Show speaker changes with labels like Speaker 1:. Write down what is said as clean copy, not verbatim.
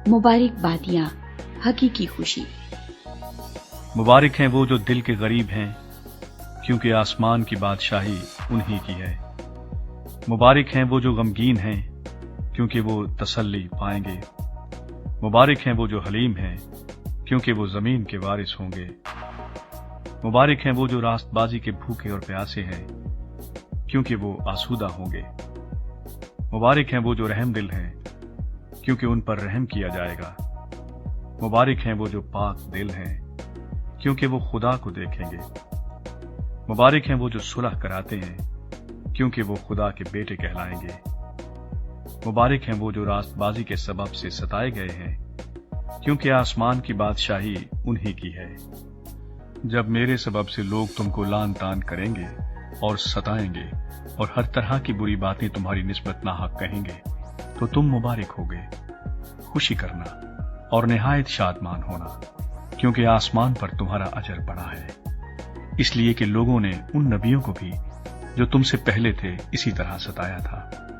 Speaker 1: मुबारकबादियां, हकीकी खुशी।
Speaker 2: मुबारक हैं वो जो दिल के गरीब हैं, क्योंकि आसमान की बादशाही उन्हीं की है। मुबारक हैं वो जो गमगीन हैं, क्योंकि वो तसल्ली पाएंगे। मुबारक हैं वो जो हलीम हैं, क्योंकि वो जमीन के वारिस होंगे। मुबारक हैं वो जो रास्तबाजी के भूखे और प्यासे हैं, क्योंकि वो आसूदा होंगे। मुबारक हैं वो जो रहमदिल हैं, क्योंकि उन पर रहम किया जाएगा। मुबारक हैं वो जो पाक दिल हैं, क्योंकि वो खुदा को देखेंगे। मुबारक हैं वो जो सुलह कराते हैं, क्योंकि वो खुदा के बेटे कहलाएंगे। मुबारक हैं वो जो रास्तबाजी के सबब से सताए गए हैं, क्योंकि आसमान की बादशाही उन्हीं की है। जब मेरे सबब से लोग तुमको लान तान करेंगे और सताएंगे और हर तरह की बुरी बातें तुम्हारी निस्बत नाहक कहेंगे, तो तुम मुबारक होगे। खुशी करना और निहायत शादमान होना, क्योंकि आसमान पर तुम्हारा अजर बड़ा है, इसलिए कि लोगों ने उन नबियों को भी जो तुमसे पहले थे इसी तरह सताया था।